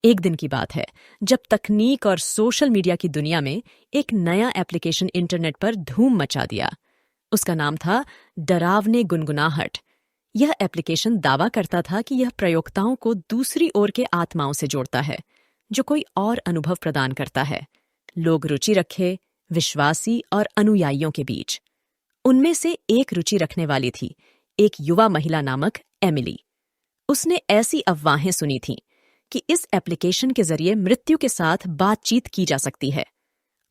एक दिन की बात है जब तकनीक और सोशल मीडिया की दुनिया में एक नया एप्लीकेशन इंटरनेट पर धूम मचा दिया। उसका नाम था डरावने गुनगुनाहट। यह एप्लीकेशन दावा करता था कि यह प्रयोक्ताओं को दूसरी ओर के आत्माओं से जोड़ता है, जो कोई और अनुभव प्रदान करता है। लोग रुचि रखे, विश्वासी और अनुयायियों के बीच। उनमें से एक रुचि रखने वाली थी, एक युवा महिला नामक एमिली। उसने ऐसी अफवाहें सुनी थीं कि इस एप्लीकेशन के जरिए मृत्यु के साथ बातचीत की जा सकती है,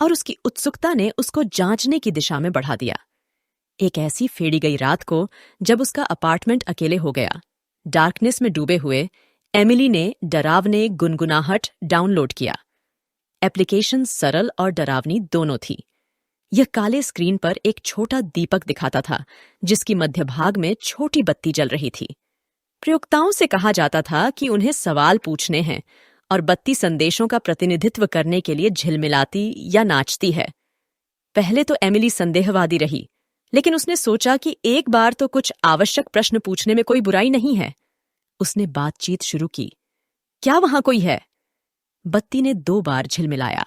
और उसकी उत्सुकता ने उसको जांचने की दिशा में बढ़ा दिया। एक ऐसी फेड़ी गई रात को जब उसका अपार्टमेंट अकेले हो गया, डार्कनेस में डूबे हुए एमिली ने डरावने गुनगुनाहट डाउनलोड किया। एप्लीकेशन सरल और डरावनी दोनों थी। यह काले स्क्रीन पर एक छोटा दीपक दिखाता था, जिसकी मध्य भाग में छोटी बत्ती जल रही थी। प्रयोक्ताओं से कहा जाता था कि उन्हें सवाल पूछने हैं, और बत्ती संदेशों का प्रतिनिधित्व करने के लिए झिलमिलाती या नाचती है। पहले तो एमिली संदेहवादी रही, लेकिन उसने सोचा कि एक बार तो कुछ आवश्यक प्रश्न पूछने में कोई बुराई नहीं है। उसने बातचीत शुरू की। क्या वहां कोई है? बत्ती ने 2 बार झिलमिलाया।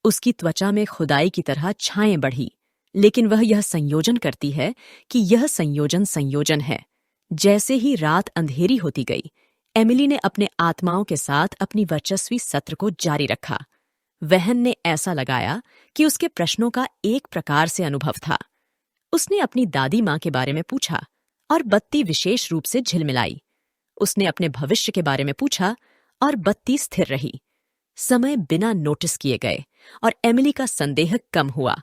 उसकी त्वचा में खुदाई की तरह छाएं बढ़ी, लेकिन वह यह संयोजन करती है कि यह संयोजन है। जैसे ही रात अंधेरी होती गई, एमिली ने अपने आत्माओं के साथ अपनी वर्चस्वी सत्र को जारी रखा। वहन ने ऐसा लगाया कि उसके प्रश्नों का एक प्रकार से अनुभव था। उसने अपनी दादी माँ के बारे में पूछा, और बत्ती विशेष रूप से झिलमिलाई। उसने अपने भविष्य के बारे में पूछा, और बत्ती स्थिर रही। समय बिना नोटिस किए गए, और एमिली का संदेह कम हुआ।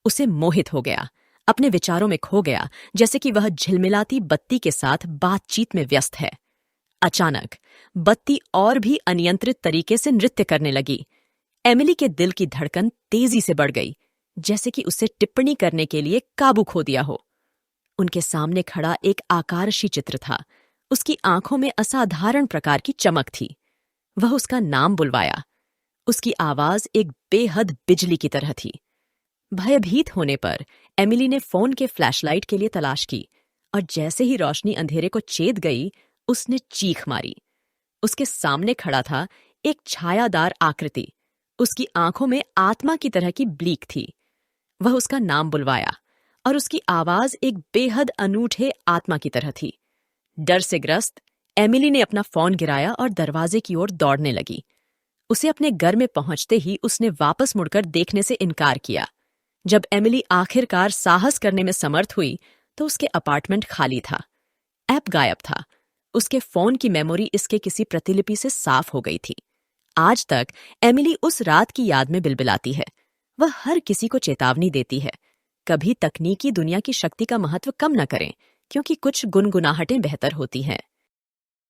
उसे मोहित हो गया, अपने विचारों में खो गया, जैसे कि वह झिलमिलाती बत्ती के साथ बातचीत में व्यस्त है। अचानक बत्ती और भी अनियंत्रित तरीके से नृत्य करने लगी। एमिली के दिल की धड़कन तेजी से बढ़ गई, जैसे कि उसे टिप्पणी करने के लिए काबू खो दिया हो। उनके सामने खड़ा एक आकारशी चित्र था। उसकी आंखों में असाधारण प्रकार की चमक थी। वह उसका नाम बुलवाया। उसकी आवाज एक बेहद बिजली की तरह थी। भयभीत होने पर एमिली ने फोन के फ्लैशलाइट के लिए तलाश की, और जैसे ही रोशनी अंधेरे को चेद गई, उसने चीख मारी। उसके सामने खड़ा था एक छायादार आकृति। उसकी आंखों में आत्मा की तरह की ब्लीक थी। वह उसका नाम बुलवाया, और उसकी आवाज एक बेहद अनूठे आत्मा की तरह थी। डर से ग्रस्त एमिली ने अपना फोन गिराया और दरवाजे की ओर दौड़ने लगी। उसे अपने घर में पहुंचते ही उसने वापस मुड़कर देखने से इनकार किया। जब एमिली आखिरकार साहस करने में समर्थ हुई, तो उसके अपार्टमेंट खाली था। ऐप गायब था। उसके फोन की मेमोरी इसके किसी प्रतिलिपि से साफ हो गई थी। आज तक एमिली उस रात की याद में बिलबिलाती है। वह हर किसी को चेतावनी देती है, कभी तकनीकी दुनिया की शक्ति का महत्व कम न करें, क्योंकि कुछ गुनगुनाहटें बेहतर होती हैं।